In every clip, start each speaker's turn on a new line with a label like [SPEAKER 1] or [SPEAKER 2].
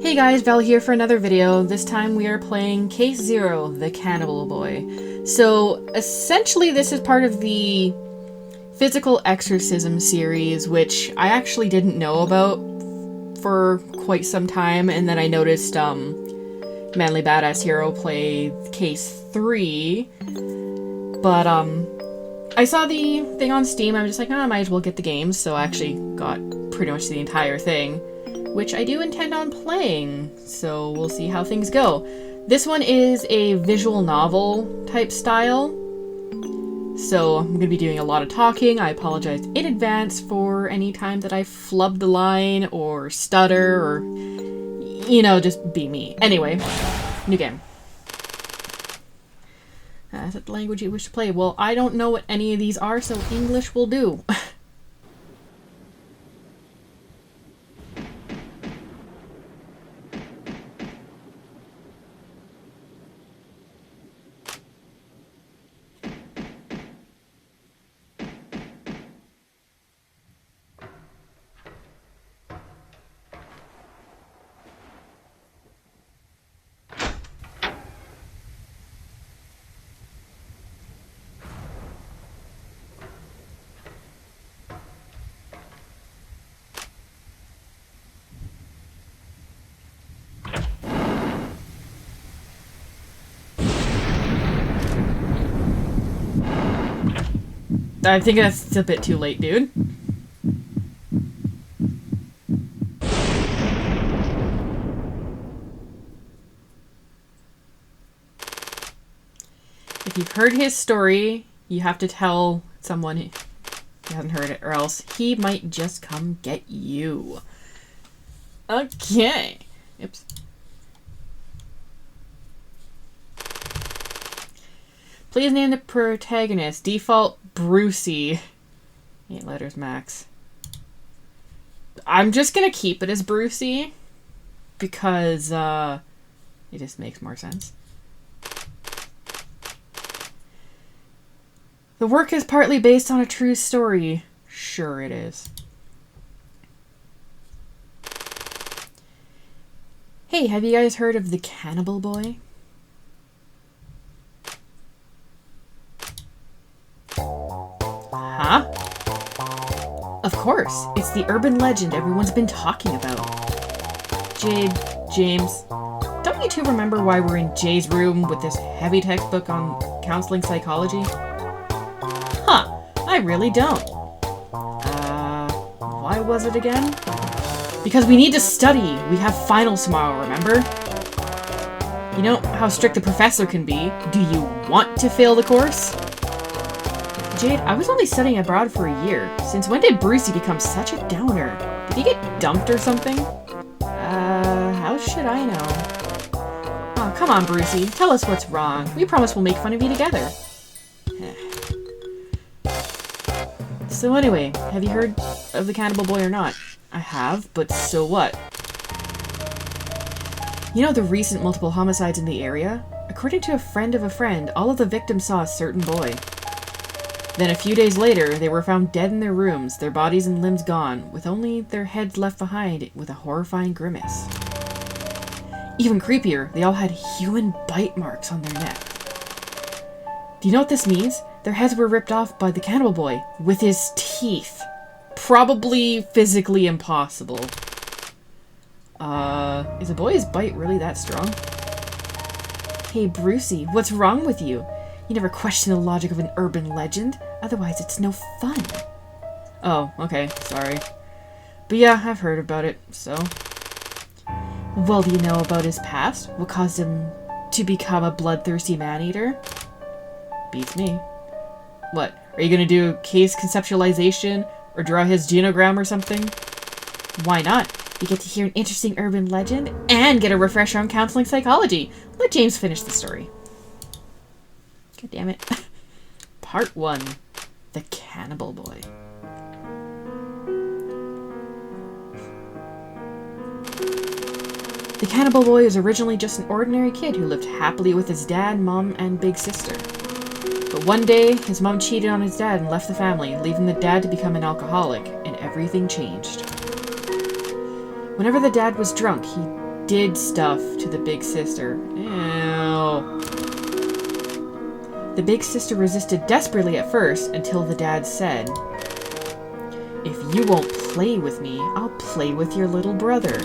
[SPEAKER 1] Hey guys, Val here for another video. This time we are playing Case Zero, the Cannibal Boy. So essentially this is part of the physical exorcism series, which I actually didn't know about for quite some time, and then I noticed Manly Badass Hero play Case 3. But I saw the thing on Steam, I was just like, oh, I might as well get the game, so I actually got pretty much the entire thing, which I do intend on playing, so we'll see how things go. This one is a visual novel type style, so I'm going to be doing a lot of talking. I apologize in advance for any time that I flub the line or stutter or, you know, just be me. Anyway, new game. Is that the language you wish to play? Well, I don't know what any of these are, so English will do. I think that's a bit too late, dude. If you've heard his story, you have to tell someone who hasn't heard it, or else he might just come get you. Okay. Oops. Please name the protagonist. Default Brucey. 8 letters max. I'm just gonna keep it as Brucey because it just makes more sense. The work is partly based on a true story. Sure it is. Hey, have you guys heard of the Cannibal Boy? Huh? Of course, it's the urban legend everyone's been talking about. Jade, James, don't you two remember why we're in Jay's room with this heavy textbook on counseling psychology? Huh, I really don't. Why was it again? Because we need to study. We have finals tomorrow, remember? You know how strict the professor can be. Do you want to fail the course? Jade, I was only studying abroad for a year. Since when did Brucey become such a downer? Did he get dumped or something? How should I know? Oh, come on, Brucey. Tell us what's wrong. We promise we'll make fun of you together. So anyway, have you heard of the Cannibal Boy or not? I have, but so what? You know the recent multiple homicides in the area? According to a friend of a friend, all of the victims saw a certain boy. Then a few days later, they were found dead in their rooms, their bodies and limbs gone, with only their heads left behind with a horrifying grimace. Even creepier, they all had human bite marks on their neck. Do you know what this means? Their heads were ripped off by the Cannibal Boy with his teeth. Probably physically impossible. Is a boy's bite really that strong? Hey, Brucey, what's wrong with you? You never question the logic of an urban legend. Otherwise, it's no fun. Oh, okay. Sorry. But yeah, I've heard about it, so. Well, do you know about his past? What caused him to become a bloodthirsty man-eater? Beats me. What? Are you gonna do case conceptualization or draw his genogram or something? Why not? You get to hear an interesting urban legend and get a refresher on counseling psychology. Let James finish the story. God damn it. Part 1. The Cannibal Boy. The Cannibal Boy was originally just an ordinary kid who lived happily with his dad, mom, and big sister. But one day, his mom cheated on his dad and left the family, leaving the dad to become an alcoholic, and everything changed. Whenever the dad was drunk, he did stuff to the big sister. Ew. The big sister resisted desperately at first until the dad said, "If you won't play with me, I'll play with your little brother.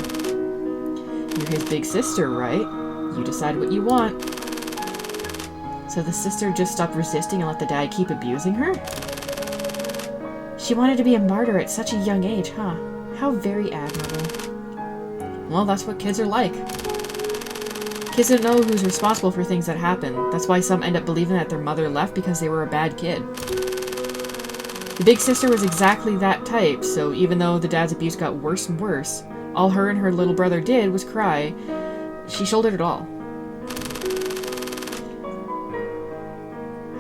[SPEAKER 1] You're his big sister, right? You decide what you want." So the sister just stopped resisting and let the dad keep abusing her? She wanted to be a martyr at such a young age, huh? How very admirable. Well, that's what kids are like. Kids don't know who's responsible for things that happen. That's why some end up believing that their mother left because they were a bad kid. The big sister was exactly that type, so even though the dad's abuse got worse and worse, all her and her little brother did was cry. She shouldered it all.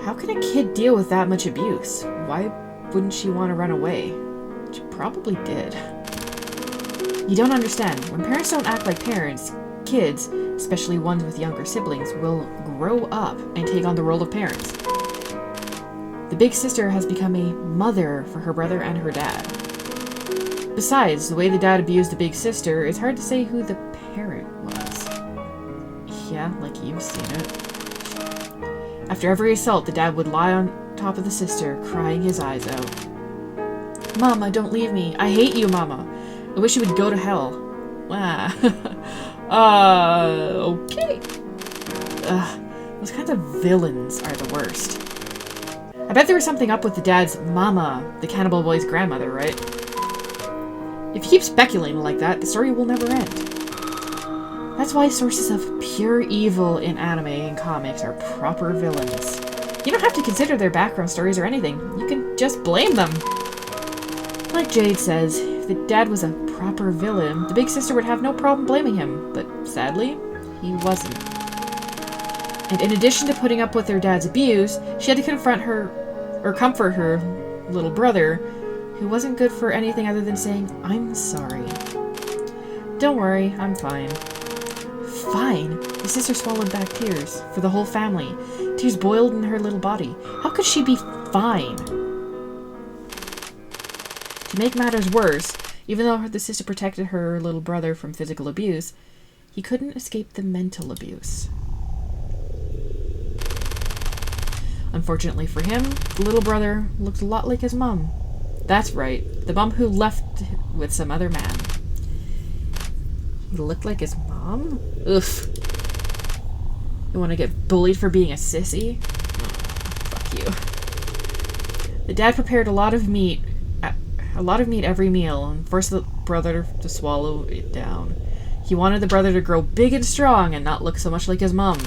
[SPEAKER 1] How can a kid deal with that much abuse? Why wouldn't she want to run away? She probably did. You don't understand. When parents don't act like parents, kids, especially ones with younger siblings, will grow up and take on the role of parents. The big sister has become a mother for her brother and her dad. Besides, the way the dad abused the big sister, it's hard to say who the parent was. Yeah, like you've seen it. After every assault, the dad would lie on top of the sister, crying his eyes out. "Mama, don't leave me. I hate you, Mama. I wish you would go to hell." Okay. Those kinds of villains are the worst. I bet there was something up with the dad's mama, the cannibal boy's grandmother, right? If you keep speculating like that, the story will never end. That's why sources of pure evil in anime and comics are proper villains. You don't have to consider their background stories or anything. You can just blame them. Like Jade says, if the dad was a proper villain, the big sister would have no problem blaming him, but sadly, he wasn't. And in addition to putting up with her dad's abuse, she had to confront her, or comfort her little brother, who wasn't good for anything other than saying, "I'm sorry." "Don't worry, I'm fine." Fine? The sister swallowed back tears for the whole family. Tears boiled in her little body. How could she be fine? To make matters worse, even though the sister protected her little brother from physical abuse, he couldn't escape the mental abuse. Unfortunately for him, the little brother looked a lot like his mom. That's right, the mom who left with some other man. He looked like his mom? Oof. You want to get bullied for being a sissy? Oh, fuck you. The dad prepared a lot of meat every meal and forced the brother to swallow it down. He wanted the brother to grow big and strong and not look so much like his mom.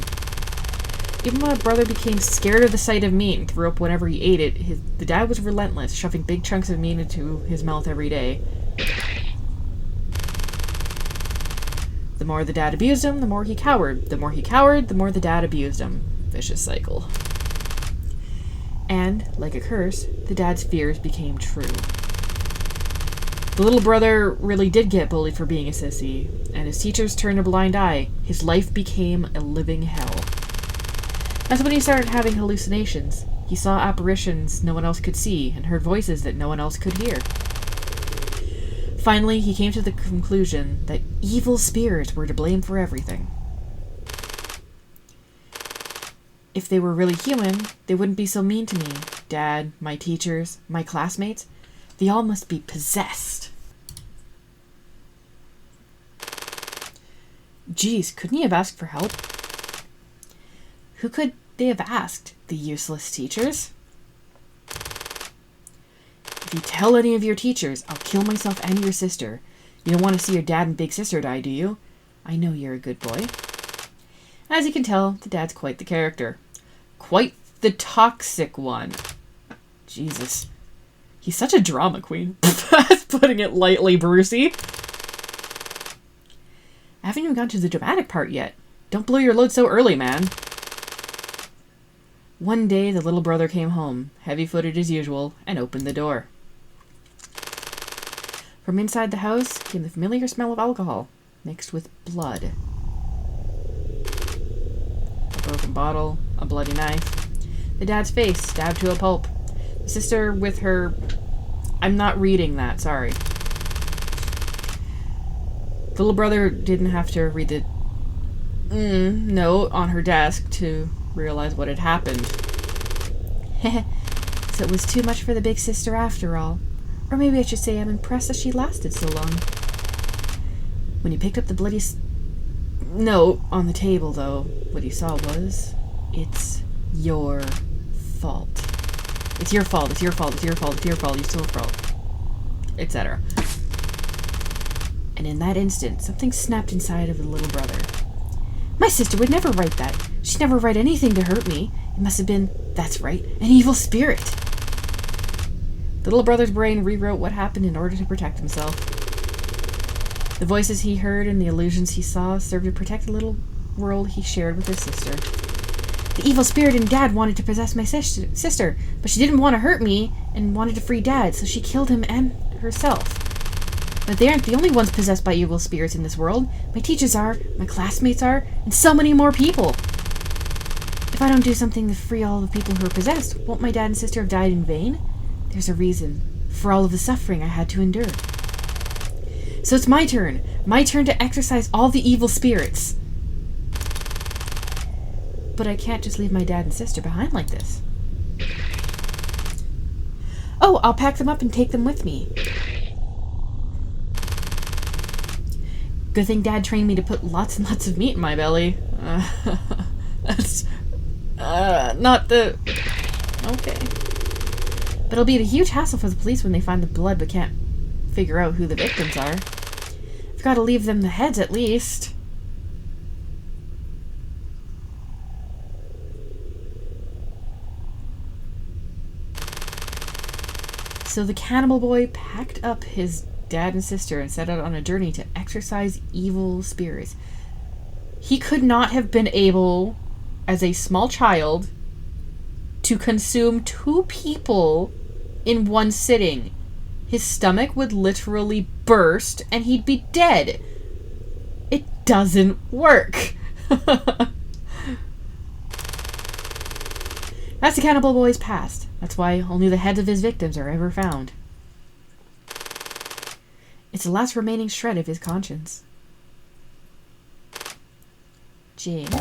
[SPEAKER 1] Even when the brother became scared of the sight of meat and threw up whenever he ate it, the dad was relentless, shoving big chunks of meat into his mouth every day. The more the dad abused him, the more he cowered. The more he cowered, the more the dad abused him. Vicious cycle. And, like a curse, the dad's fears became true. The little brother really did get bullied for being a sissy, and his teachers turned a blind eye. His life became a living hell. That's when he started having hallucinations. He saw apparitions no one else could see, and heard voices that no one else could hear. Finally, he came to the conclusion that evil spirits were to blame for everything. If they were really human, they wouldn't be so mean to me. Dad, my teachers, my classmates, they all must be possessed. Geez, couldn't he have asked for help? Who could they have asked? The useless teachers? If you tell any of your teachers, I'll kill myself and your sister. You don't want to see your dad and big sister die, do you? I know you're a good boy. As you can tell, the dad's quite the character. Quite the toxic one. Jesus. He's such a drama queen. That's putting it lightly, Brucey. I haven't even gotten to the dramatic part yet. Don't blow your load so early, man. One day, the little brother came home, heavy-footed as usual, and opened the door. From inside the house came the familiar smell of alcohol, mixed with blood. A broken bottle, a bloody knife. The dad's face stabbed to a pulp. The sister with her... I'm not reading that, sorry. The little brother didn't have to read the note on her desk to realize what had happened. So it was too much for the big sister after all. Or maybe I should say I'm impressed that she lasted so long. When he picked up the bloody note on the table, though, what he saw was, it's your fault. It's your fault, it's your fault, it's your fault, it's your fault, it's your fault, etc. And in that instant, something snapped inside of the little brother. My sister would never write that. She'd never write anything to hurt me. It must have been, that's right, an evil spirit. The little brother's brain rewrote what happened in order to protect himself. The voices he heard and the illusions he saw served to protect the little world he shared with his sister. The evil spirit in Dad wanted to possess my sister, but she didn't want to hurt me and wanted to free Dad, so she killed him and herself. But they aren't the only ones possessed by evil spirits in this world. My teachers are, my classmates are, and so many more people. If I don't do something to free all the people who are possessed, won't my dad and sister have died in vain? There's a reason for all of the suffering I had to endure. So it's my turn to exorcise all the evil spirits. But I can't just leave my dad and sister behind like this. Oh, I'll pack them up and take them with me. Good thing Dad trained me to put lots and lots of meat in my belly. That's not the... Okay. But it'll be a huge hassle for the police when they find the blood but can't figure out who the victims are. I've got to leave them the heads at least. So the cannibal boy packed up his dad and sister and set out on a journey to exorcise evil spirits. He could not have been able, as a small child, to consume 2 people in one sitting. His stomach would literally burst and he'd be dead. It doesn't work. That's the cannibal boy's past. That's why only the heads of his victims are ever found. It's the last remaining shred of his conscience. James,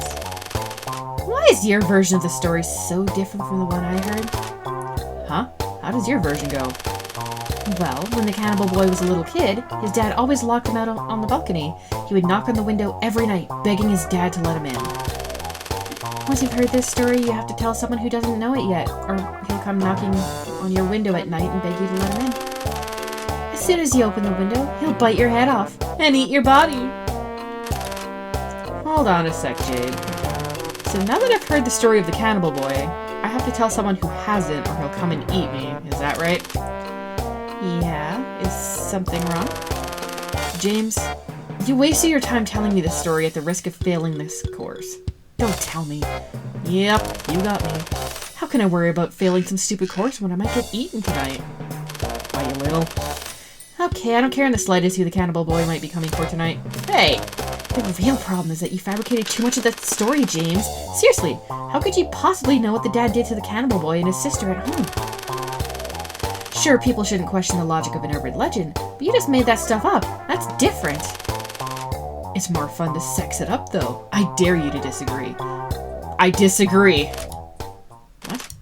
[SPEAKER 1] why is your version of the story so different from the one I heard? Huh? How does your version go? Well, when the cannibal boy was a little kid, his dad always locked him out on the balcony. He would knock on the window every night, begging his dad to let him in. Once you've heard this story, you have to tell someone who doesn't know it yet, or he'll come knocking on your window at night and beg you to let him in. As soon as you open the window, he'll bite your head off and eat your body. Hold on a sec, Jade. So now that I've heard the story of the cannibal boy, I have to tell someone who hasn't or he'll come and eat me. Is that right? Yeah. Is something wrong? James, you wasted your time telling me this story at the risk of failing this course. Don't tell me. Yep, you got me. How can I worry about failing some stupid course when I might get eaten tonight? Why, you little... Okay, I don't care in the slightest who the cannibal boy might be coming for tonight. Hey! The real problem is that you fabricated too much of that story, James. Seriously, how could you possibly know what the dad did to the cannibal boy and his sister at home? Sure, people shouldn't question the logic of an urban legend, but you just made that stuff up. That's different. It's more fun to sex it up, though. I dare you to disagree. I disagree. What?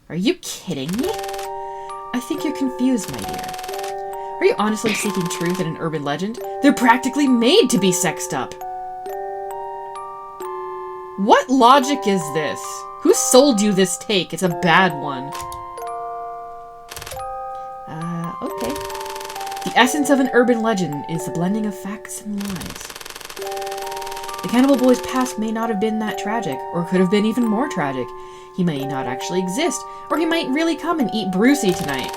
[SPEAKER 1] Are you kidding me? I think you're confused, my dear. Are you honestly seeking truth in an urban legend? They're practically made to be sexed up. What logic is this? Who sold you this take? It's a bad one. Okay. The essence of an urban legend is the blending of facts and lies. The cannibal boy's past may not have been that tragic, or could have been even more tragic. He may not actually exist, or he might really come and eat Brucey tonight.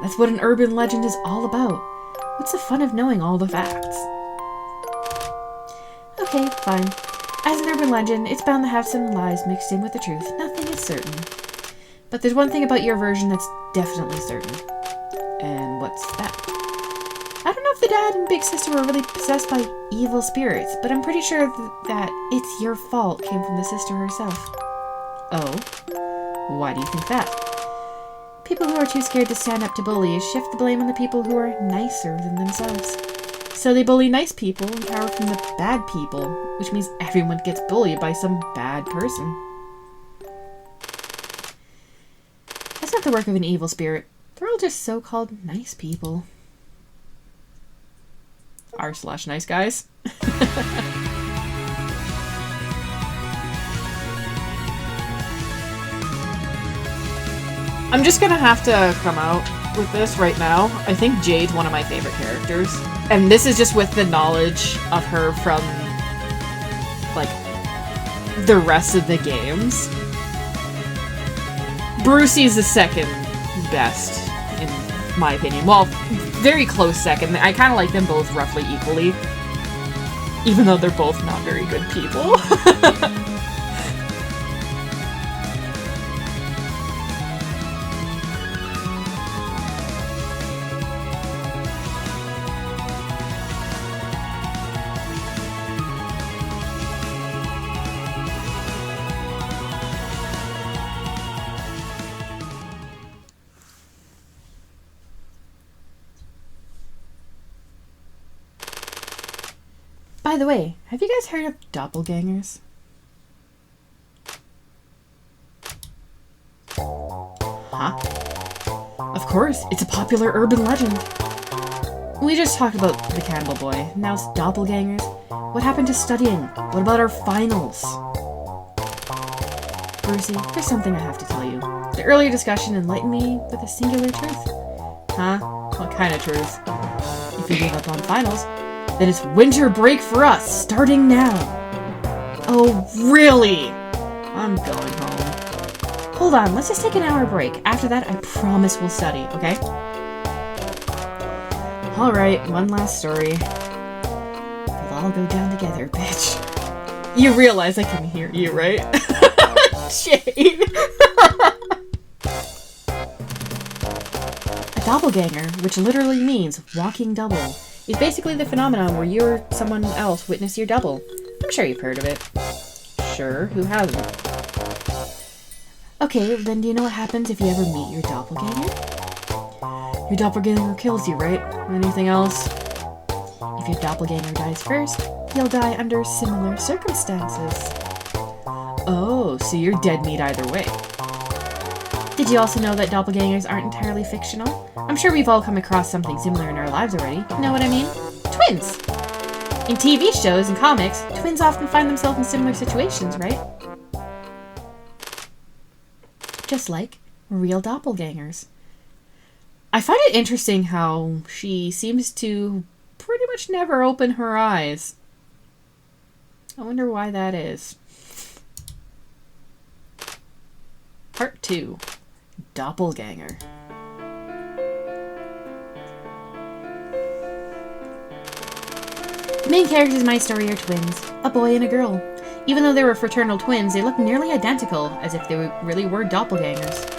[SPEAKER 1] That's what an urban legend is all about. What's the fun of knowing all the facts? Okay, fine. As an urban legend, it's bound to have some lies mixed in with the truth. Nothing is certain. But there's one thing about your version that's definitely certain. And what's that? I don't know if the dad and big sister were really possessed by evil spirits, but I'm pretty sure that it's your fault came from the sister herself. Oh? Why do you think that? People who are too scared to stand up to bullies shift the blame on the people who are nicer than themselves. So they bully nice people and cower from the bad people, which means everyone gets bullied by some bad person. That's not the work of an evil spirit. They're all just so-called nice people. R/nice guys. I'm just gonna have to come out with this right now. I think Jade's one of my favorite characters. And this is just with the knowledge of her from, like, the rest of the games. Brucey's the second best, in my opinion. Well, very close second. I kind of like them both roughly equally. Even though they're both not very good people. By the way, have you guys heard of doppelgangers? Huh? Of course, it's a popular urban legend. We just talked about the Cannibal boy. Now it's doppelgangers. What happened to studying? What about our finals? Brucey, there's something I have to tell you. The earlier discussion enlightened me with a singular truth. Huh? What kind of truth? If you give up on finals, then it's winter break for us, starting now. Oh, really? I'm going home. Hold on, let's just take an hour break. After that, I promise we'll study, okay? Alright, one last story. We'll all go down together, bitch. You realize I can hear you, right? Jade. A doppelganger, which literally means walking double, is basically the phenomenon where you or someone else witness your double. I'm sure you've heard of it. Sure, who hasn't? Okay, then do you know what happens if you ever meet your doppelganger? Your doppelganger kills you, right? Anything else? If your doppelganger dies first, you'll die under similar circumstances. Oh, so you're dead meat either way. Did you also know that doppelgangers aren't entirely fictional? I'm sure we've all come across something similar in our lives already. Know what I mean? Twins! In TV shows and comics, twins often find themselves in similar situations, right? Just like real doppelgangers. I find it interesting how she seems to pretty much never open her eyes. I wonder why that is. Part 2. Doppelganger. The main characters in my story are twins, a boy and a girl. Even though they were fraternal twins, they looked nearly identical, as if they really were doppelgangers.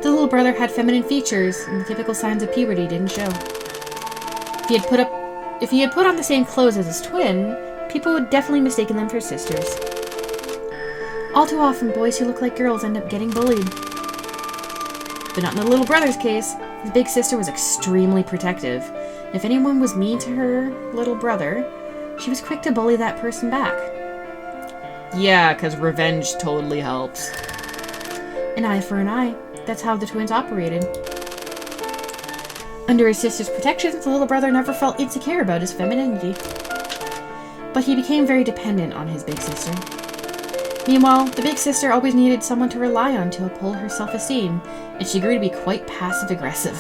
[SPEAKER 1] The little brother had feminine features, and the typical signs of puberty didn't show. If he had put on the same clothes as his twin, people would definitely mistake them for sisters. All too often, boys who look like girls end up getting bullied. But not in the little brother's case. His big sister was extremely protective. If anyone was mean to her little brother, she was quick to bully that person back. Yeah, because revenge totally helps. An eye for an eye. That's how the twins operated. Under his sister's protection, the little brother never felt insecure about his femininity. But he became very dependent on his big sister. Meanwhile, the big sister always needed someone to rely on to uphold her self-esteem, and she grew to be quite passive-aggressive.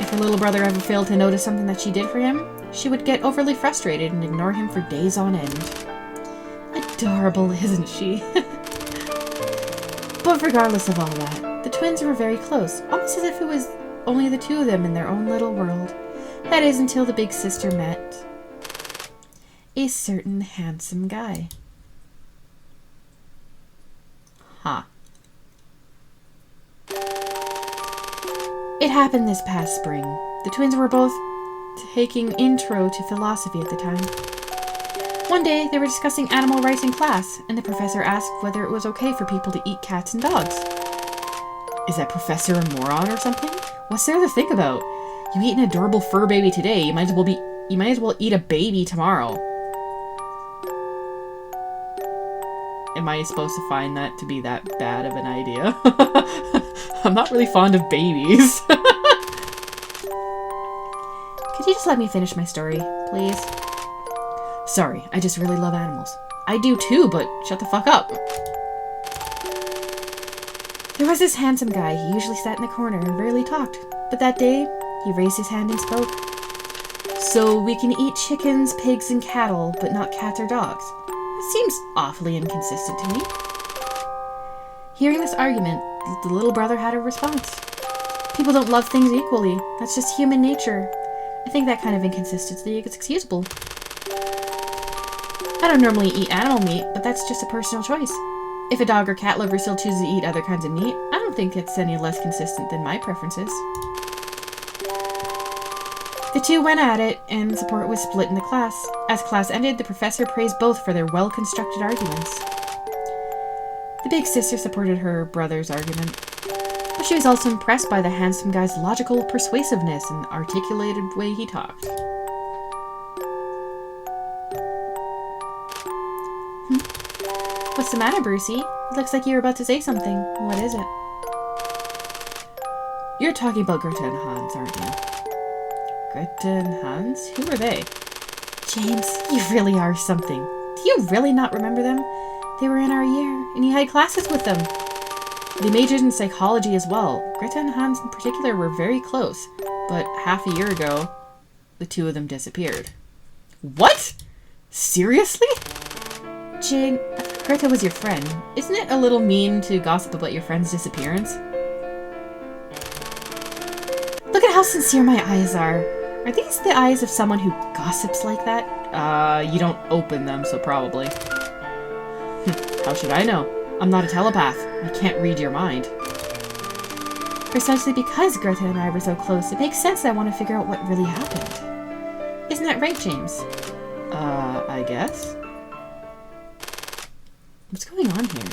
[SPEAKER 1] If her little brother ever failed to notice something that she did for him, she would get overly frustrated and ignore him for days on end. Adorable, isn't she? But regardless of all that, the twins were very close, almost as if it was only the two of them in their own little world. That is, until the big sister met a certain handsome guy. Huh. It happened this past spring. The twins were both taking intro to philosophy at the time. One day, they were discussing animal rights in class, and the professor asked whether it was okay for people to eat cats and dogs. Is that professor a moron or something? What's there to think about? You eat an adorable fur baby today. You might as well eat a baby tomorrow. Am I supposed to find that to be that bad of an idea? I'm not really fond of babies. Could you just let me finish my story, please? Sorry, I just really love animals. I do too, but shut the fuck up. There was this handsome guy. He usually sat in the corner and rarely talked. But that day, he raised his hand and spoke. So we can eat chickens, pigs, and cattle, but not cats or dogs. It seems awfully inconsistent to me. Hearing this argument, the little brother had a response. People don't love things equally. That's just human nature. I think that kind of inconsistency is excusable. I don't normally eat animal meat, but that's just a personal choice. If a dog or cat lover still chooses to eat other kinds of meat, I don't think it's any less consistent than my preferences. The two went at it, and support was split in the class. As class ended, the professor praised both for their well-constructed arguments. The big sister supported her brother's argument, but she was also impressed by the handsome guy's logical persuasiveness and articulated way he talked. What's the matter, Brucey? It looks like you were about to say something. What is it? You're talking about Greta and Hans, aren't you? Greta and Hans? Who are they? James, you really are something. Do you really not remember them? They were in our year, and you had classes with them. They majored in psychology as well. Greta and Hans in particular were very close, but half a year ago, the two of them disappeared. What? Seriously? Jane, Greta was your friend. Isn't it a little mean to gossip about your friend's disappearance? Look at how sincere my eyes are. Are these the eyes of someone who gossips like that? You don't open them, so probably. How should I know? I'm not a telepath. I can't read your mind. Precisely because Greta and I were so close, it makes sense that I want to figure out what really happened. Isn't that right, James? I guess. What's going on here?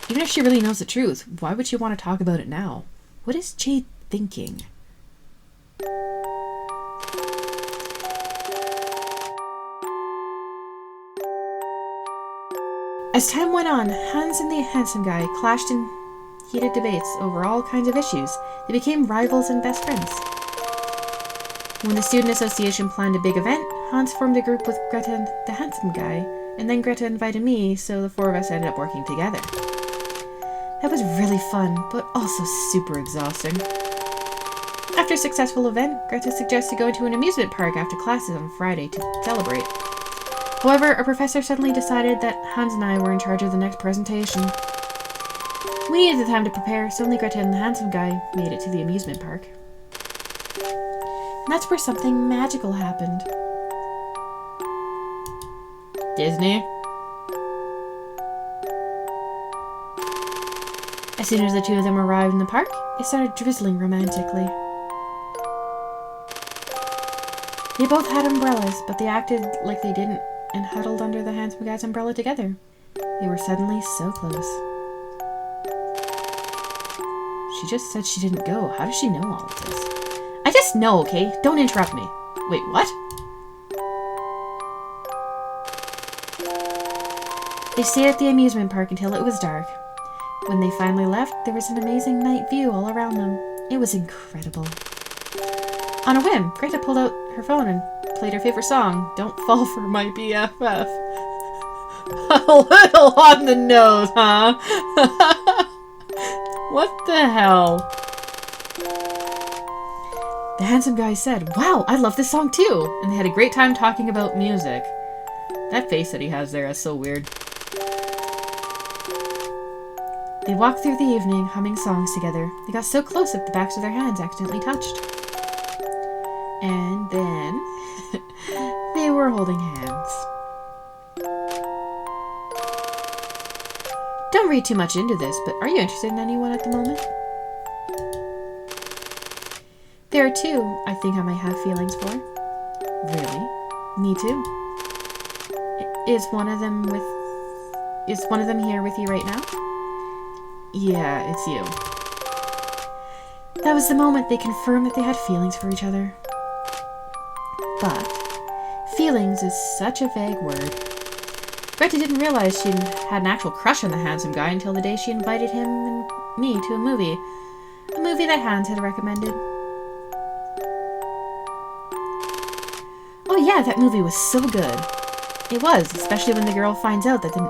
[SPEAKER 1] Even if she really knows the truth, why would she want to talk about it now? What is Jade thinking? As time went on, Hans and the handsome guy clashed in heated debates over all kinds of issues. They became rivals and best friends. When the student association planned a big event, Hans formed a group with Greta and the handsome guy, and then Greta invited me, so the four of us ended up working together. That was really fun, but also super exhausting. After a successful event, Greta suggested going to an amusement park after classes on Friday to celebrate. However, a professor suddenly decided that Hans and I were in charge of the next presentation. We needed the time to prepare, so only Greta and the handsome guy made it to the amusement park. And that's where something magical happened. Disney? As soon as the two of them arrived in the park, it started drizzling romantically. They both had umbrellas, but they acted like they didn't and huddled under the handsome guy's umbrella together. They were suddenly so close. She just said she didn't go. How does she know all of this? I just know, okay? Don't interrupt me. Wait, what? They stayed at the amusement park until it was dark. When they finally left, there was an amazing night view all around them. It was incredible. On a whim, Greta pulled out her phone and played her favorite song, Don't Fall for My BFF. A little on the nose, huh? What the hell? The handsome guy said, "Wow, I love this song too!" And they had a great time talking about music. That face that he has there is so weird. They walked through the evening, humming songs together. They got so close that the backs of their hands accidentally touched. And then they were holding hands. Don't read too much into this, but are you interested in anyone at the moment? There are two I think I might have feelings for. Really? Me too. Is one of them here with you right now? Yeah, it's you. That was the moment they confirmed that they had feelings for each other. But feelings is such a vague word. Greta didn't realize she had an actual crush on the handsome guy until the day she invited him and me to a movie that Hans had recommended. Oh yeah, that movie was so good. It was, especially when the girl finds out that the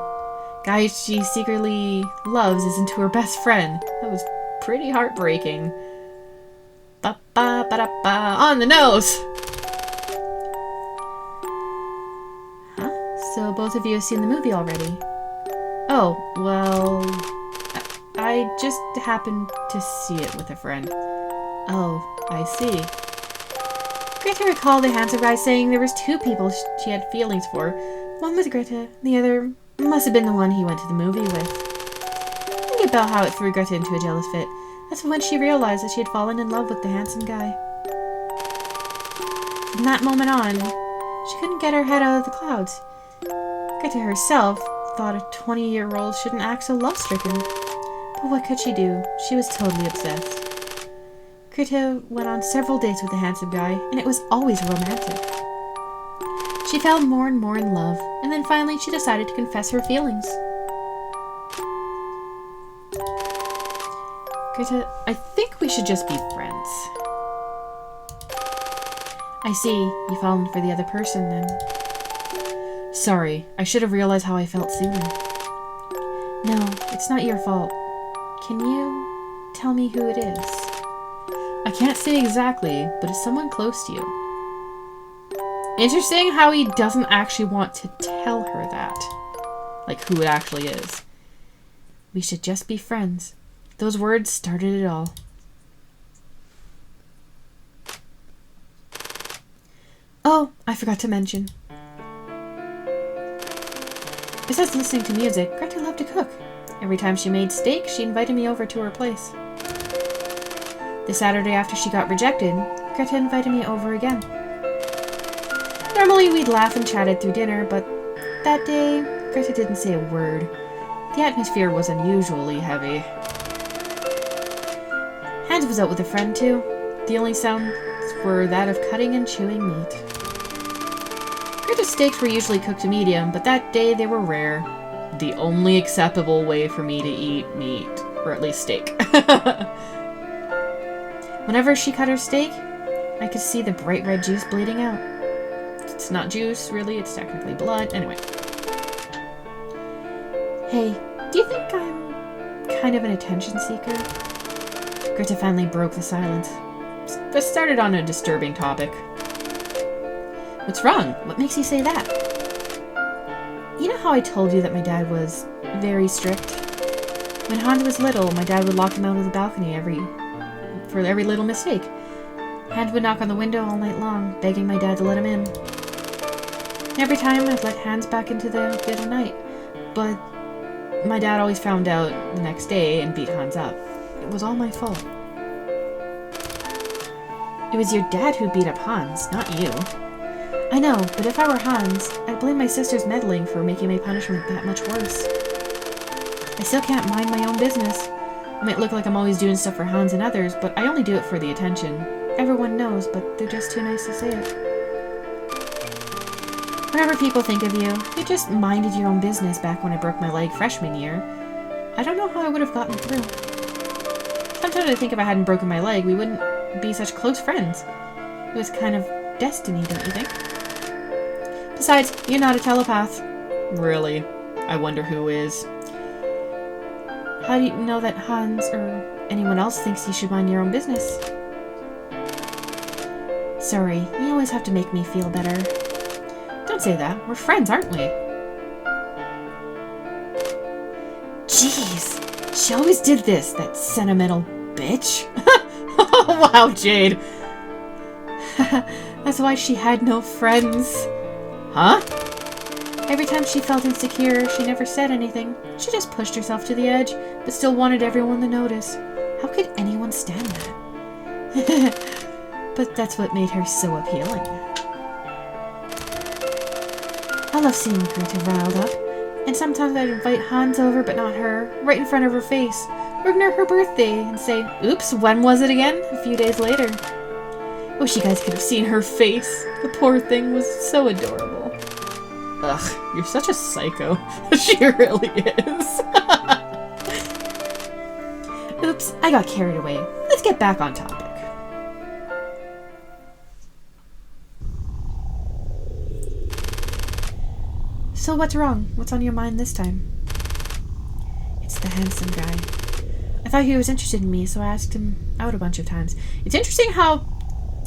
[SPEAKER 1] guy she secretly loves is into her best friend. That was pretty heartbreaking. Ba-ba-ba-da-ba, on the nose! Huh? So both of you have seen the movie already? Oh, well... I just happened to see it with a friend. Oh, I see. Greta recalled the handsome guy saying there was two people she had feelings for. One was Greta, the other must have been the one he went to the movie with. Think about how it threw Greta into a jealous fit. That's when she realized that she had fallen in love with the handsome guy. From that moment on, she couldn't get her head out of the clouds. Greta herself thought a 20-year-old shouldn't act so love-stricken. But what could she do? She was totally obsessed. Greta went on several dates with the handsome guy, and it was always romantic. She fell more and more in love, and then finally she decided to confess her feelings. Greta, I think we should just be friends. I see. You've fallen for the other person, then. Sorry, I should have realized how I felt sooner. No, it's not your fault. Can you tell me who it is? I can't say exactly, but it's someone close to you. Interesting how he doesn't actually want to tell her that. Like, who it actually is. We should just be friends. Those words started it all. Oh, I forgot to mention. Besides listening to music, Greta loved to cook. Every time she made steak, she invited me over to her place. The Saturday after she got rejected, Greta invited me over again. Normally we'd laugh and chatted through dinner, but that day, Greta didn't say a word. The atmosphere was unusually heavy. Hans was out with a friend too. The only sounds were that of cutting and chewing meat. Greta's steaks were usually cooked medium, but that day they were rare. The only acceptable way for me to eat meat, or at least steak. Whenever she cut her steak, I could see the bright red juice bleeding out. It's not juice, really, it's technically blood. Anyway. Hey, do you think I'm kind of an attention seeker? Greta finally broke the silence. This started on a disturbing topic. What's wrong? What makes you say that? You know how I told you that my dad was very strict? When Hans was little, my dad would lock him out of the balcony for every little mistake. Hans would knock on the window all night long, begging my dad to let him in. Every time I'd let Hans back into the dead of night, but my dad always found out the next day and beat Hans up. It was all my fault. It was your dad who beat up Hans, not you. I know, but if I were Hans, I'd blame my sister's meddling for making my punishment that much worse. I still can't mind my own business. It might look like I'm always doing stuff for Hans and others, but I only do it for the attention. Everyone knows, but they're just too nice to say it. Whenever people think of you, you just minded your own business back when I broke my leg freshman year. I don't know how I would have gotten through. Sometimes I think if I hadn't broken my leg, we wouldn't be such close friends. It was kind of destiny, don't you think? Besides, you're not a telepath. Really? I wonder who is. How do you know that Hans or anyone else thinks you should mind your own business? Sorry, you always have to make me feel better. Don't say that. We're friends, aren't we? Jeez, she always did this, that sentimental bitch. Oh, wow, Jade. That's why she had no friends. Huh? Every time she felt insecure, she never said anything. She just pushed herself to the edge, but still wanted everyone to notice. How could anyone stand that? But that's what made her so appealing. I love seeing Greta riled up, and sometimes I'd invite Hans over, but not her, right in front of her face. or ignore her birthday and say, oops, when was it again? A few days later. Wish you guys could have seen her face. The poor thing was so adorable. Ugh, you're such a psycho. She really is. Oops, I got carried away. Let's get back on topic. So what's wrong? What's on your mind this time? It's the handsome guy. I thought he was interested in me, so I asked him out a bunch of times. It's interesting how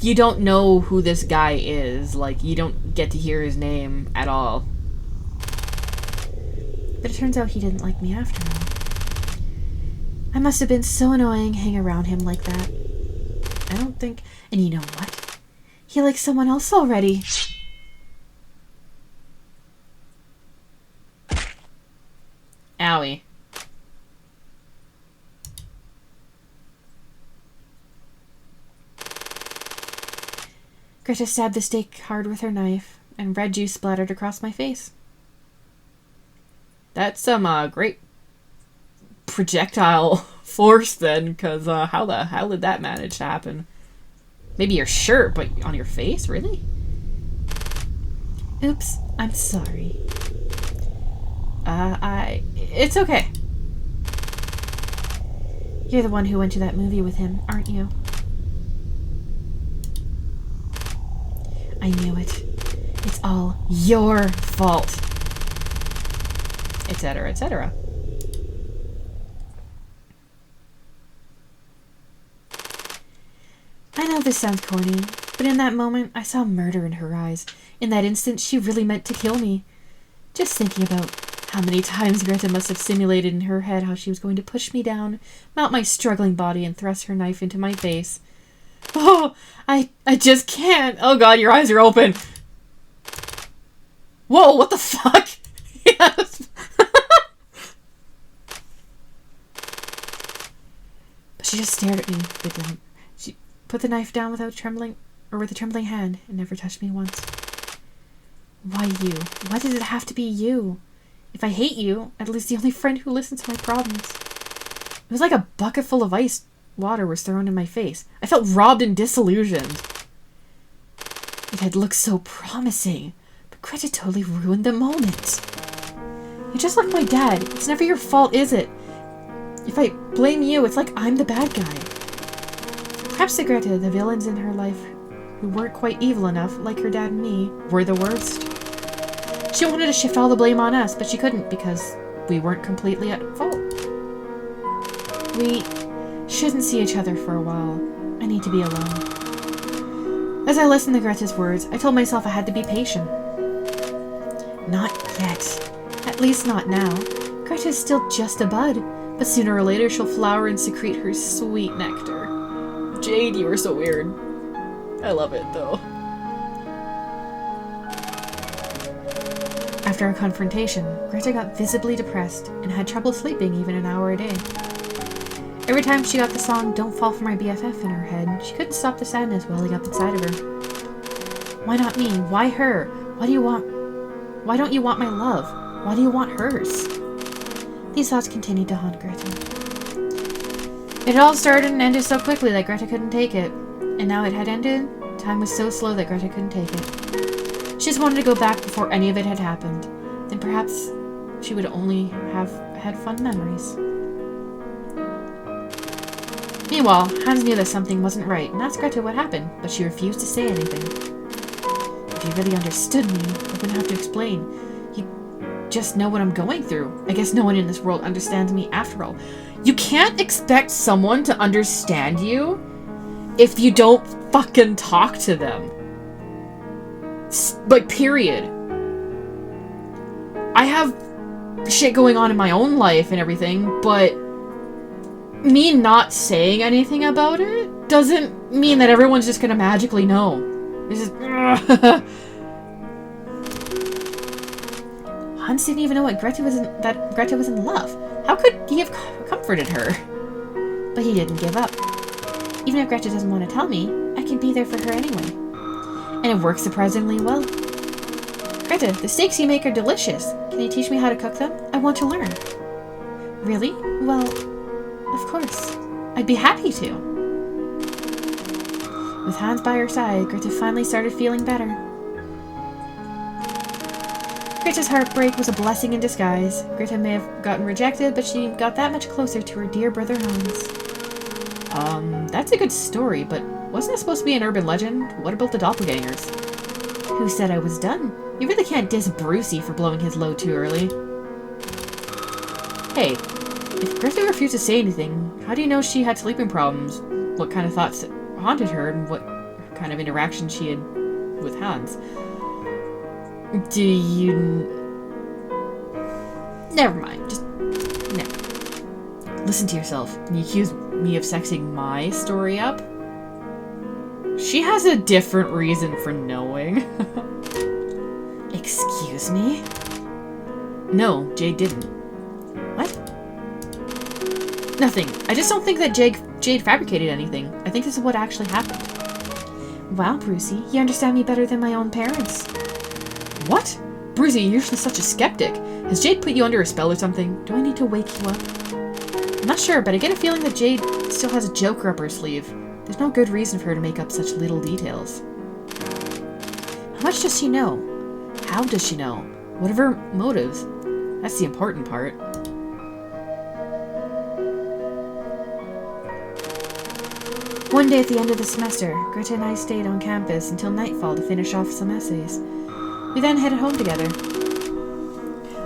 [SPEAKER 1] you don't know who this guy is. Like, you don't get to hear his name at all. But it turns out he didn't like me after all. I must have been so annoying hanging around him like that. I don't think... And you know what? He likes someone else already. Owie. Greta stabbed the steak hard with her knife, and red juice splattered across my face. That's some great projectile force then, because how the hell did that manage to happen? Maybe your shirt, but on your face? Really? Oops, I'm sorry. It's okay. You're the one who went to that movie with him, aren't you? I knew it. It's all your fault. Etc., etc. I know this sounds corny, but in that moment, I saw murder in her eyes. In that instant, she really meant to kill me. Just thinking about how many times Greta must have simulated in her head how she was going to push me down, mount my struggling body, and thrust her knife into my face. Oh, I just can't. Oh god, your eyes are open. Whoa, what the fuck? Yes. But she just stared at me, but didn't. She put the knife down without trembling, or with a trembling hand, and never touched me once. Why you? Why did it have to be you? If I hate you, at least the only friend who listens to my problems. It was like a bucket full of ice water was thrown in my face. I felt robbed and disillusioned. It had looked so promising, but Greta totally ruined the moment. You're just like my dad. It's never your fault, is it? If I blame you, it's like I'm the bad guy. Perhaps the Greta, the villains in her life who weren't quite evil enough, like her dad and me, were the worst. She wanted to shift all the blame on us, but she couldn't because we weren't completely at fault. We shouldn't see each other for a while. I need to be alone. As I listened to Greta's words, I told myself I had to be patient. Not yet. At least not now. Greta is still just a bud, but sooner or later she'll flower and secrete her sweet nectar. Jade, you are so weird. I love it, though. After our confrontation, Greta got visibly depressed and had trouble sleeping even an hour a day. Every time she got the song Don't Fall For My BFF in her head, she couldn't stop the sadness welling up inside of her. Why not me? Why her? Why don't you want my love? Why do you want hers? These thoughts continued to haunt Greta. It all started and ended so quickly that Greta couldn't take it. And now it had ended. Time was so slow that Greta couldn't take it. She just wanted to go back before any of it had happened. Then perhaps she would only have had fun memories. Meanwhile, Hans knew that something wasn't right and asked Greta what happened, but she refused to say anything. If he really understood me, I wouldn't have to explain. He'd just know what I'm going through. I guess no one in this world understands me after all. You can't expect someone to understand you if you don't fucking talk to them. Like, period. I have shit going on in my own life and everything, but me not saying anything about it doesn't mean that everyone's just gonna magically know. This is... Hans didn't even know what Greta was in love. How could he have comforted her? But he didn't give up. Even if Greta doesn't want to tell me, I can be there for her anyway. And it works surprisingly well. Greta, the steaks you make are delicious. Can you teach me how to cook them? I want to learn. Really? Well, Of course. I'd be happy to. With Hans by her side, Greta finally started feeling better. Greta's heartbreak was a blessing in disguise. Greta may have gotten rejected, but she got that much closer to her dear brother Hans. That's a good story, but wasn't it supposed to be an urban legend? What about the doppelgangers? Who said I was done? You really can't diss Brucey for blowing his load too early. Hey, if Greta refused to say anything, how do you know she had sleeping problems? What kind of thoughts haunted her, and what kind of interaction she had with Hans? Do you... Never mind, just... Never. Listen to yourself. You accuse me of sexing my story up? She has a different reason for knowing. Excuse me? No, Jade didn't. What? Nothing. I just don't think that Jade fabricated anything. I think this is what actually happened. Wow, Brucey, you understand me better than my own parents. What? Brucey, you're usually such a skeptic. Has Jade put you under a spell or something? Do I need to wake you up? I'm not sure, but I get a feeling that Jade still has a joker up her sleeve. There's no good reason for her to make up such little details. How much does she know? How does she know? What are her motives? That's the important part. One day at the end of the semester, Greta and I stayed on campus until nightfall to finish off some essays. We then headed home together.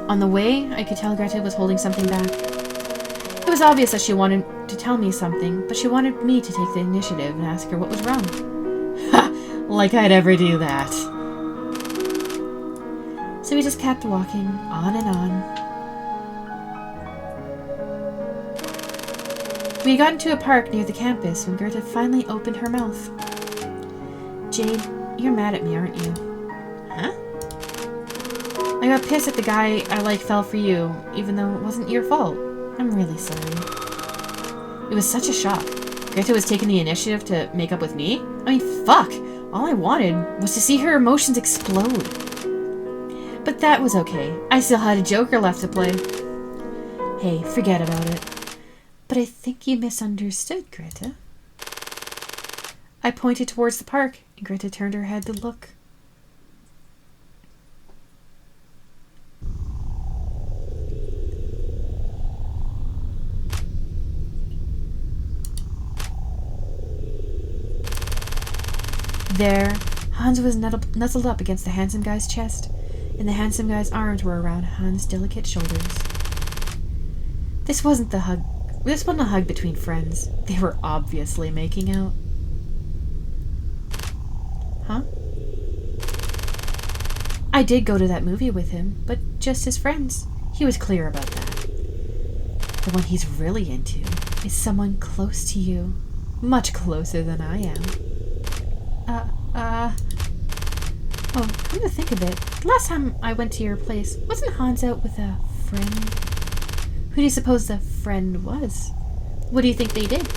[SPEAKER 1] On the way, I could tell Greta was holding something back. It was obvious that she wanted to tell me something, but she wanted me to take the initiative and ask her what was wrong. Ha! Like I'd ever do that. So we just kept walking, on and on. We got into a park near the campus when Greta finally opened her mouth. Jade, you're mad at me, aren't you? Huh? I got pissed at the guy I fell for you, even though it wasn't your fault. I'm really sorry. It was such a shock. Greta was taking the initiative to make up with me? I mean, fuck! All I wanted was to see her emotions explode. But that was okay. I still had a joker left to play. Hey, forget about it. But I think you misunderstood, Greta. I pointed towards the park, and Greta turned her head to look. There, Hans was nuzzled up against the handsome guy's chest, and the handsome guy's arms were around Hans' delicate shoulders. This wasn't a hug between friends. They were obviously making out. Huh? I did go to that movie with him, but just as friends. He was clear about that. The one he's really into is someone close to you. Much closer than I am. Oh, come to think of it, the last time I went to your place, wasn't Hans out with a friend? Who do you suppose the friend was? What do you think they did?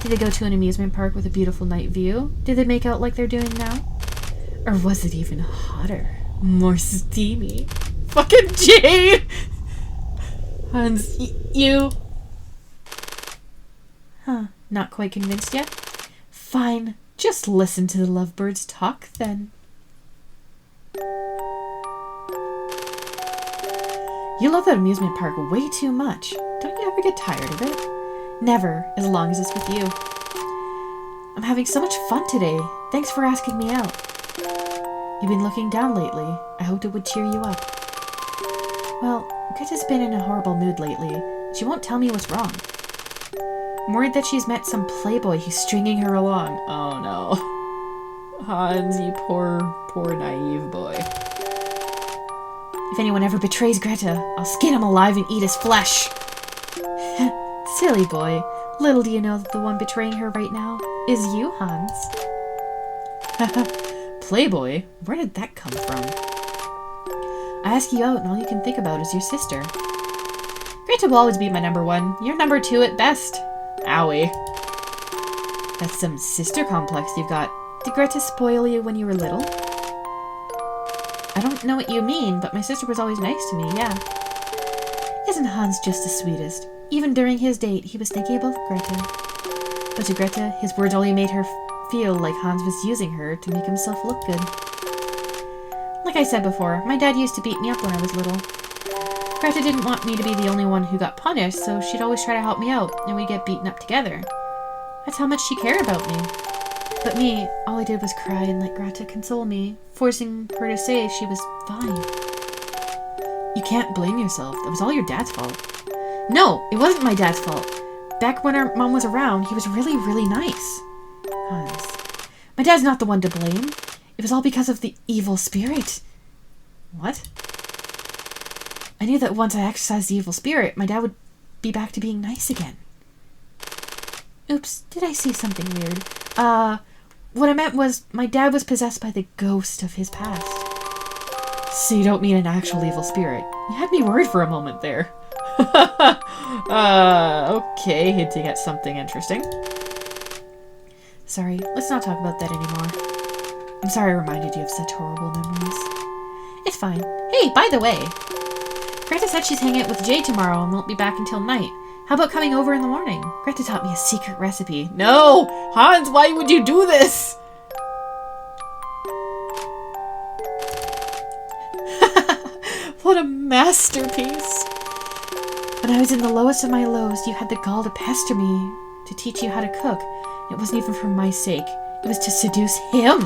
[SPEAKER 1] Did they go to an amusement park with a beautiful night view? Did they make out like they're doing now? Or was it even hotter? More steamy? Fucking Jade! Hans, you... Huh, not quite convinced yet? Fine, just listen to the lovebirds talk then. You love that amusement park way too much. Don't you ever get tired of it? Never, as long as it's with you. I'm having so much fun today. Thanks for asking me out. You've been looking down lately. I hoped it would cheer you up. Well, Greta's been in a horrible mood lately. She won't tell me what's wrong. I'm worried that she's met some playboy who's stringing her along. Oh no. Hans, you poor naive boy. If anyone ever betrays Greta, I'll skin him alive and eat his flesh. Silly boy. Little do you know that the one betraying her right now is you, Hans. Playboy? Where did that come from? I ask you out and all you can think about is your sister. Greta will always be my number one. You're number two at best. Owie. That's some sister complex you've got. Did Greta spoil you when you were little? I don't know what you mean, but my sister was always nice to me, yeah. Isn't Hans just the sweetest?
[SPEAKER 2] Even during his date, he was thinking about Greta. But to Greta, his words only made her feel like Hans was using her to make himself look good. Like I said before, my dad used to beat me up when I was little. Greta didn't want me to be the only one who got punished, so she'd always try to help me out, and we'd get beaten up together. That's how much she cared about me. But me, all I did was cry and let Greta console me, forcing her to say she was fine.
[SPEAKER 1] You can't blame yourself. That was all your dad's fault.
[SPEAKER 2] No, it wasn't my dad's fault. Back when our mom was around, he was really, really nice.
[SPEAKER 1] Hans.
[SPEAKER 2] My dad's not the one to blame. It was all because of the evil spirit.
[SPEAKER 1] What?
[SPEAKER 2] I knew that once I exorcised the evil spirit, my dad would be back to being nice again. Oops, did I see something weird? What I meant was my dad was possessed by the ghost of his past.
[SPEAKER 1] So you don't mean an actual evil spirit? You had me worried for a moment there. Okay, hinting at something interesting.
[SPEAKER 2] Sorry, let's not talk about that anymore. I'm sorry I reminded you of such horrible memories. It's fine. Hey, by the way, Greta said she's hanging out with Jay tomorrow and won't be back until night. How about coming over in the morning? Greta taught me a secret recipe.
[SPEAKER 1] No! Hans, why would you do this? What a masterpiece.
[SPEAKER 2] When I was in the lowest of my lows, you had the gall to pester me to teach you how to cook. It wasn't even for my sake. It was to seduce him.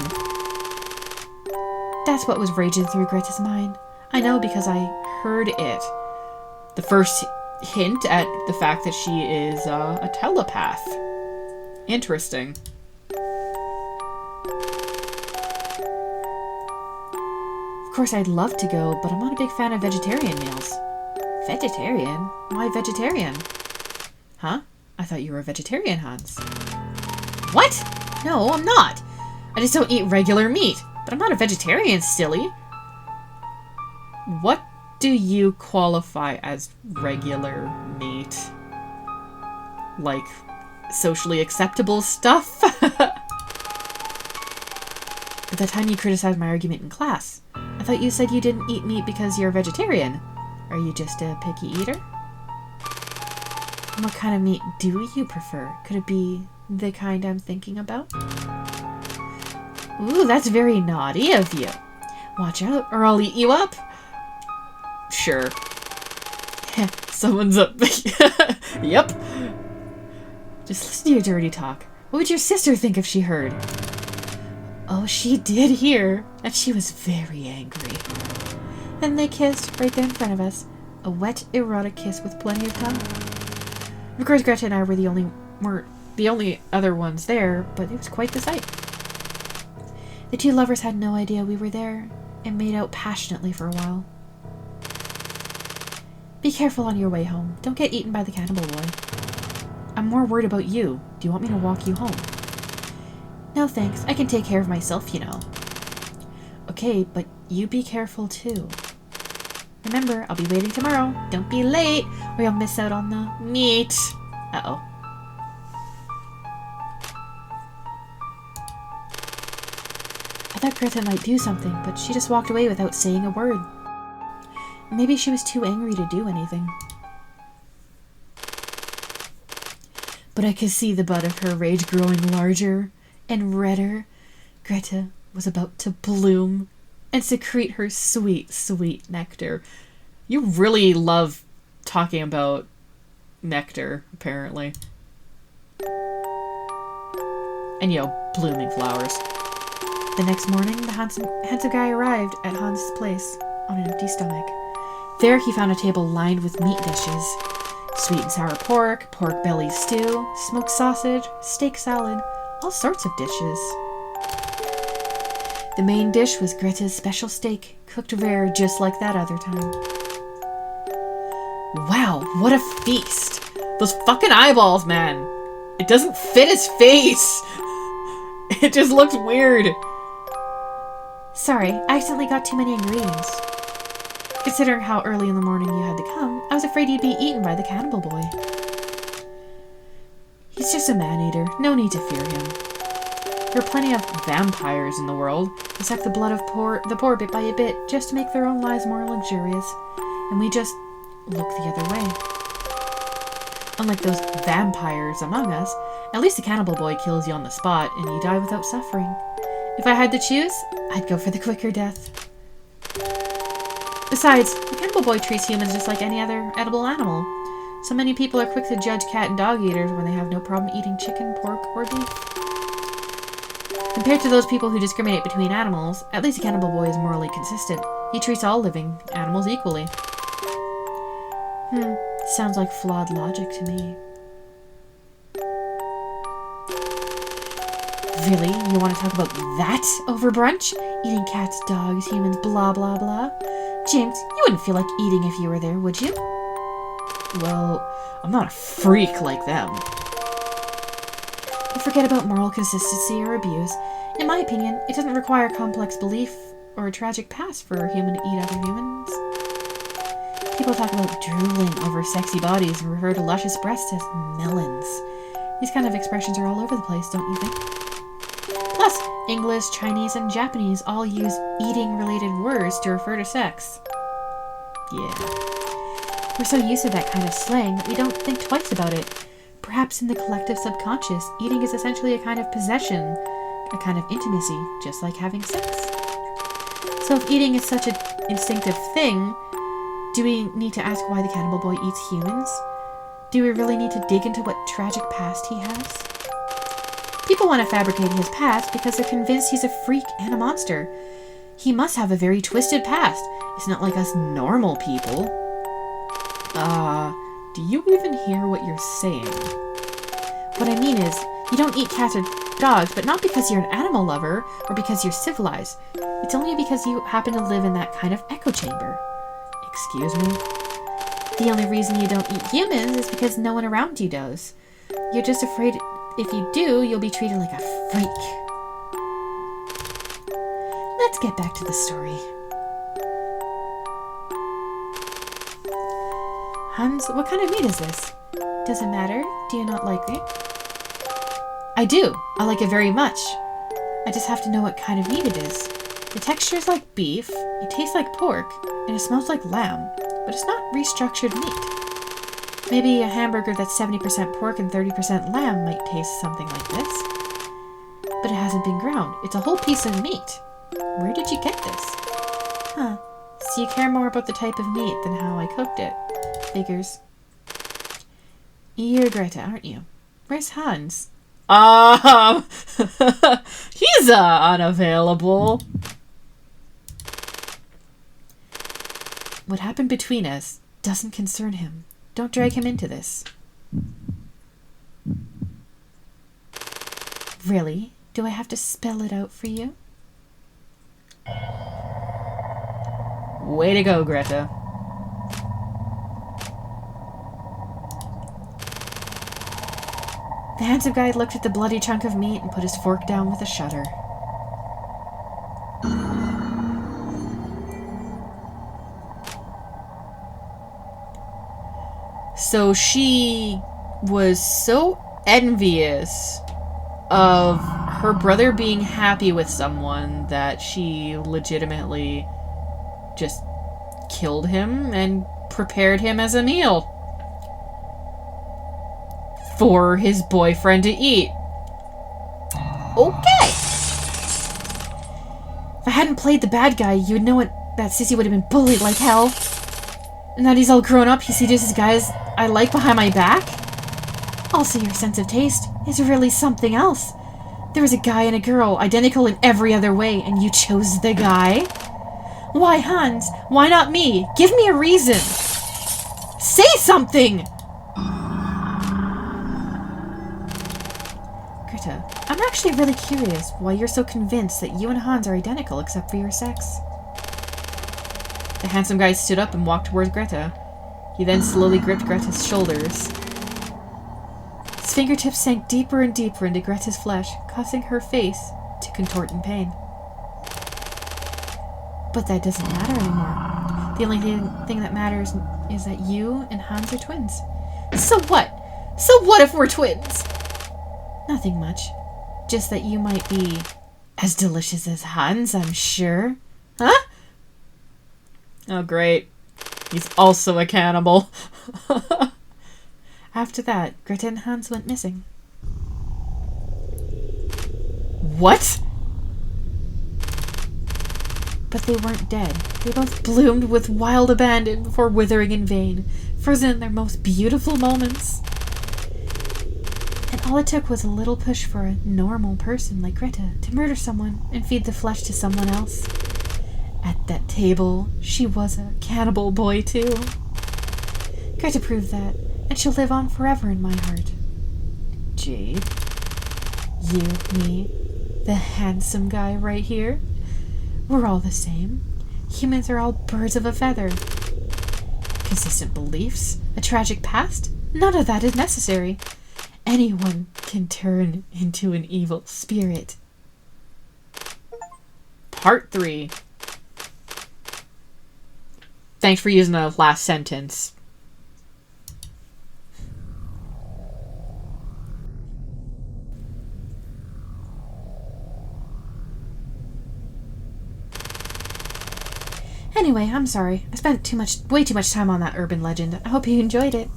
[SPEAKER 2] That's what was raging through Greta's mind. I know because I heard it.
[SPEAKER 1] The first hint at the fact that she is a telepath. Interesting.
[SPEAKER 2] Of course, I'd love to go, but I'm not a big fan of vegetarian meals.
[SPEAKER 1] Vegetarian?
[SPEAKER 2] Why vegetarian?
[SPEAKER 1] Huh? I thought you were a vegetarian, Hans.
[SPEAKER 2] What? No, I'm not.
[SPEAKER 1] I just don't eat regular meat. But I'm not a vegetarian, silly. What do you qualify as regular meat? Like, socially acceptable stuff?
[SPEAKER 2] At the time you criticized my argument in class, I thought you said you didn't eat meat because you're a vegetarian. Are you just a picky eater? And what kind of meat do you prefer? Could it be the kind I'm thinking about? Ooh, that's very naughty of you. Watch out, or I'll eat you up.
[SPEAKER 1] Sure. Someone's up. Yep.
[SPEAKER 2] Just listen to your dirty talk. What would your sister think if she heard? Oh, she did hear, and she was very angry. Then they kissed right there in front of us. A wet, erotic kiss with plenty of time. Of course, Greta and I were the only other ones there, but it was quite the sight. The two lovers had no idea we were there, and made out passionately for a while. Be careful on your way home. Don't get eaten by the cannibal boy. I'm more worried about you. Do you want me to walk you home? No thanks. I can take care of myself, you know. Okay, but you be careful too. Remember, I'll be waiting tomorrow. Don't be late, or you'll miss out on the meat. Uh-oh. I thought Greta might do something, but she just walked away without saying a word. Maybe she was too angry to do anything. But I could see the butt of her rage growing larger and redder. Greta was about to bloom and secrete her sweet, sweet nectar.
[SPEAKER 1] You really love talking about nectar, apparently. And, you know, blooming flowers.
[SPEAKER 2] The next morning, the handsome guy arrived at Hans' place on an empty stomach. There he found a table lined with meat dishes. Sweet and sour pork, pork belly stew, smoked sausage, steak salad, all sorts of dishes. The main dish was Greta's special steak, cooked rare just like that other time.
[SPEAKER 1] Wow, what a feast! Those fucking eyeballs, man! It doesn't fit his face! It just looks weird.
[SPEAKER 2] Sorry, I accidentally got too many ingredients. Considering how early in the morning you had to come, I was afraid you'd be eaten by the cannibal boy. He's just a man-eater. No need to fear him.
[SPEAKER 1] There are plenty of vampires in the world.
[SPEAKER 2] They suck the blood of the poor bit by bit just to make their own lives more luxurious. And we just look the other way. Unlike those vampires among us, at least the cannibal boy kills you on the spot and you die without suffering. If I had to choose, I'd go for the quicker death. Besides, the cannibal boy treats humans just like any other edible animal. So many people are quick to judge cat and dog eaters when they have no problem eating chicken, pork, or beef. Compared to those people who discriminate between animals, at least the cannibal boy is morally consistent. He treats all living animals equally. Sounds like flawed logic to me. Really? You want to talk about that over brunch? Eating cats, dogs, humans, blah blah blah? James, you wouldn't feel like eating if you were there, would you?
[SPEAKER 1] Well, I'm not a freak like them.
[SPEAKER 2] Don't forget about moral consistency or abuse. In my opinion, it doesn't require complex belief or a tragic past for a human to eat other humans. People talk about drooling over sexy bodies and refer to luscious breasts as melons. These kind of expressions are all over the place, don't you think? Plus, English, Chinese, and Japanese all use eating-related words to refer to sex.
[SPEAKER 1] Yeah.
[SPEAKER 2] We're so used to that kind of slang that we don't think twice about it. Perhaps in the collective subconscious, eating is essentially a kind of possession, a kind of intimacy, just like having sex. So if eating is such an instinctive thing, do we need to ask why the cannibal boy eats humans? Do we really need to dig into what tragic past he has? People want to fabricate his past because they're convinced he's a freak and a monster. He must have a very twisted past. It's not like us normal people.
[SPEAKER 1] Do you even hear what you're saying?
[SPEAKER 2] What I mean is, you don't eat cats or dogs, but not because you're an animal lover or because you're civilized. It's only because you happen to live in that kind of echo chamber.
[SPEAKER 1] Excuse me?
[SPEAKER 2] The only reason you don't eat humans is because no one around you does. You're just afraid if you do, you'll be treated like a freak. Let's get back to the story. Hans, what kind of meat is this? Does it matter? Do you not like it? I do. I like it very much. I just have to know what kind of meat it is. The texture is like beef, it tastes like pork, and it smells like lamb, but it's not restructured meat. Maybe a hamburger that's 70% pork and 30% lamb might taste something like this. But it hasn't been ground. It's a whole piece of meat. Where did you get this? Huh. So you care more about the type of meat than how I cooked it. Figures. You're Greta, aren't you? Where's Hans?
[SPEAKER 1] He's unavailable.
[SPEAKER 2] What happened between us doesn't concern him. Don't drag him into this. Really? Do I have to spell it out for you?
[SPEAKER 1] Way to go, Greta.
[SPEAKER 2] The handsome guy looked at the bloody chunk of meat and put his fork down with a shudder.
[SPEAKER 1] So she was so envious of her brother being happy with someone that she legitimately just killed him and prepared him as a meal for his boyfriend to eat. Okay.
[SPEAKER 2] If I hadn't played the bad guy, you would know that sissy would have been bullied like hell. And that he's all grown up, he seduces guys I like behind my back? Also, your sense of taste is really something else. There was a guy and a girl, identical in every other way, and you chose the guy? Why, Hans? Why not me? Give me a reason. Say something! Greta, I'm actually really curious why you're so convinced that you and Hans are identical except for your sex.
[SPEAKER 1] The handsome guy stood up and walked towards Greta. He then slowly gripped Greta's shoulders.
[SPEAKER 2] His fingertips sank deeper and deeper into Greta's flesh, causing her face to contort in pain. But that doesn't matter anymore. The only thing that matters is that you and Hans are twins. So what? So what if we're twins? Nothing much. Just that you might be as delicious as Hans, I'm sure. Huh?
[SPEAKER 1] Oh, great. He's also a cannibal.
[SPEAKER 2] After that, Greta and Hans went missing.
[SPEAKER 1] What?
[SPEAKER 2] But they weren't dead. They both bloomed with wild abandon before withering in vain, frozen in their most beautiful moments. And all it took was a little push for a normal person like Greta to murder someone and feed the flesh to someone else. At that table, she was a cannibal boy too. Greta proved that, and she'll live on forever in my heart. Jade, you, me, the handsome guy right here, we're all the same. Humans are all birds of a feather. Consistent beliefs, a tragic past, none of that is necessary. Anyone can turn into an evil spirit.
[SPEAKER 1] Part 3. Thanks for using the last sentence.
[SPEAKER 2] Anyway, I'm sorry. I spent way too much time on that urban legend. I hope you enjoyed it.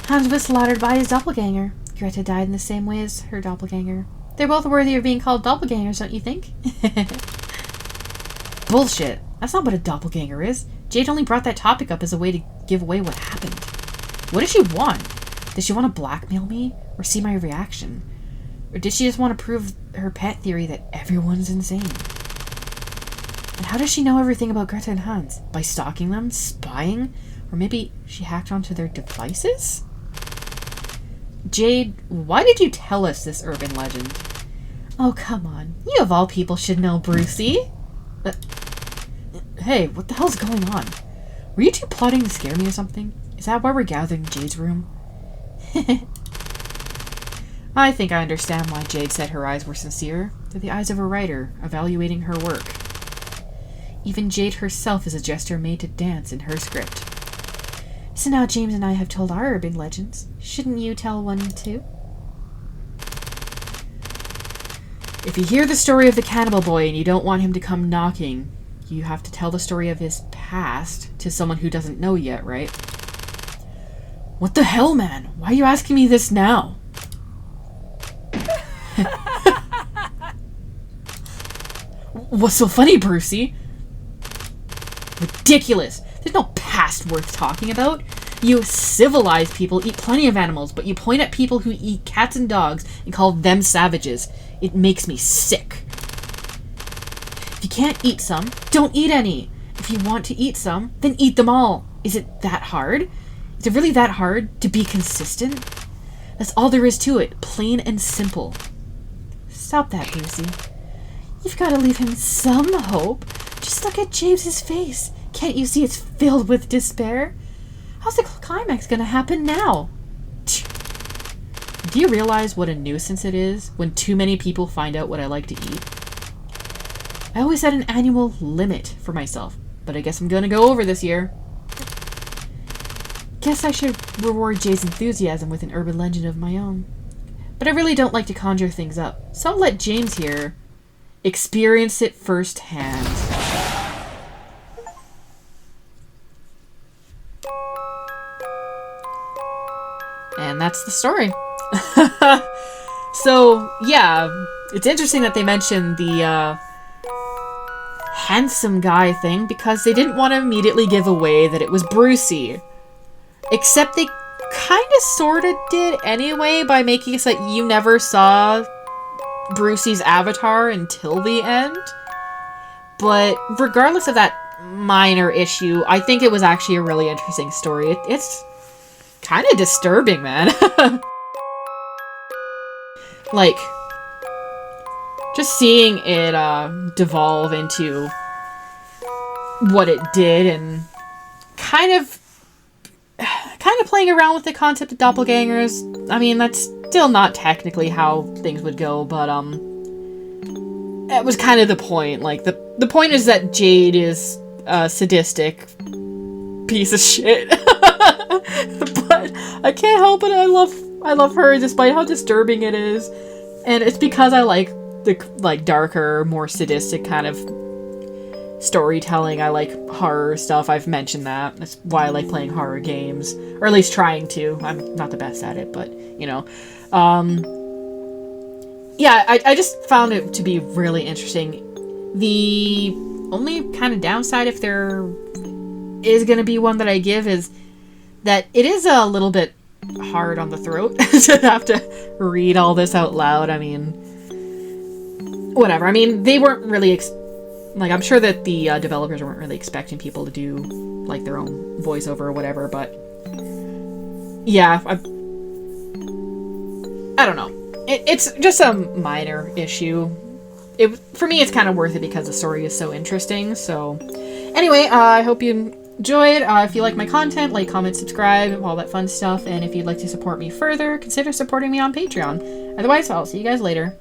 [SPEAKER 2] Hans was slaughtered by his doppelganger. Greta died in the same way as her doppelganger. They're both worthy of being called doppelgangers, don't you think?
[SPEAKER 1] Bullshit. That's not what a doppelganger is. Jade only brought that topic up as a way to give away what happened. What does she want? Does she want to blackmail me? Or see my reaction? Or did she just want to prove her pet theory that everyone's insane? And how does she know everything about Greta and Hans? By stalking them? Spying? Or maybe she hacked onto their devices? Jade, why did you tell us this urban legend?
[SPEAKER 2] Oh, come on. You of all people should know Brucey.
[SPEAKER 1] Hey, what the hell's going on? Were you two plotting to scare me or something? Is that why we're gathered in Jade's room? I think I understand why Jade said her eyes were sincere. They're the eyes of a writer, evaluating her work. Even Jade herself is a gesture made to dance in her script.
[SPEAKER 2] So now James and I have told our urban legends. Shouldn't you tell one too?
[SPEAKER 1] If you hear the story of the Cannibal Boy and you don't want him to come knocking, you have to tell the story of his past to someone who doesn't know yet, right? What the hell, man? Why are you asking me this now? What's so funny, Brucey? Ridiculous. There's no past worth talking about. You civilized people eat plenty of animals, but you point at people who eat cats and dogs and call them savages. It makes me sick. If you can't eat some, don't eat any. If you want to eat some, then eat them all. Is it that hard? Is it really that hard to be consistent? That's all there is to it. Plain and simple.
[SPEAKER 2] Stop that, Brucey. You've got to leave him some hope. Just look at James's face. Can't you see it's filled with despair? How's the climax gonna happen now?
[SPEAKER 1] Do you realize what a nuisance it is when too many people find out what I like to eat? I always set an annual limit for myself, but I guess I'm gonna go over this year. Guess I should reward Jay's enthusiasm with an urban legend of my own. But I really don't like to conjure things up, so I'll let James here experience it firsthand. And that's the story. So, yeah, it's interesting that they mentioned the handsome guy thing because they didn't want to immediately give away that it was Brucey. Except they kind of sort of did anyway by making it so that you never saw Brucey's avatar until the end. But regardless of that minor issue, I think it was actually a really interesting story. It's kind of disturbing, man. Like, just seeing it devolve into what it did and kind of playing around with the concept of doppelgangers. I mean, that's still not technically how things would go, but that was kind of the point. Like, the point is that Jade is a sadistic piece of shit. But I can't help it. I love her despite how disturbing it is. And it's because I like the darker, more sadistic kind of storytelling. I like horror stuff. I've mentioned that. That's why I like playing horror games, or at least trying to. I'm not the best at it, but you know. Yeah, I just found it to be really interesting. The only kind of downside, if there is going to be one that I give, is that it is a little bit hard on the throat to have to read all this out loud. I mean, whatever. I mean, they weren't really like, I'm sure that the developers weren't really expecting people to do like their own voiceover or whatever, but yeah, I don't know. It's just a minor issue. For me, it's kind of worth it because the story is so interesting. So anyway, I hope you enjoyed. If you like my content, like, comment, subscribe, all that fun stuff. And if you'd like to support me further, consider supporting me on Patreon. Otherwise, I'll see you guys later.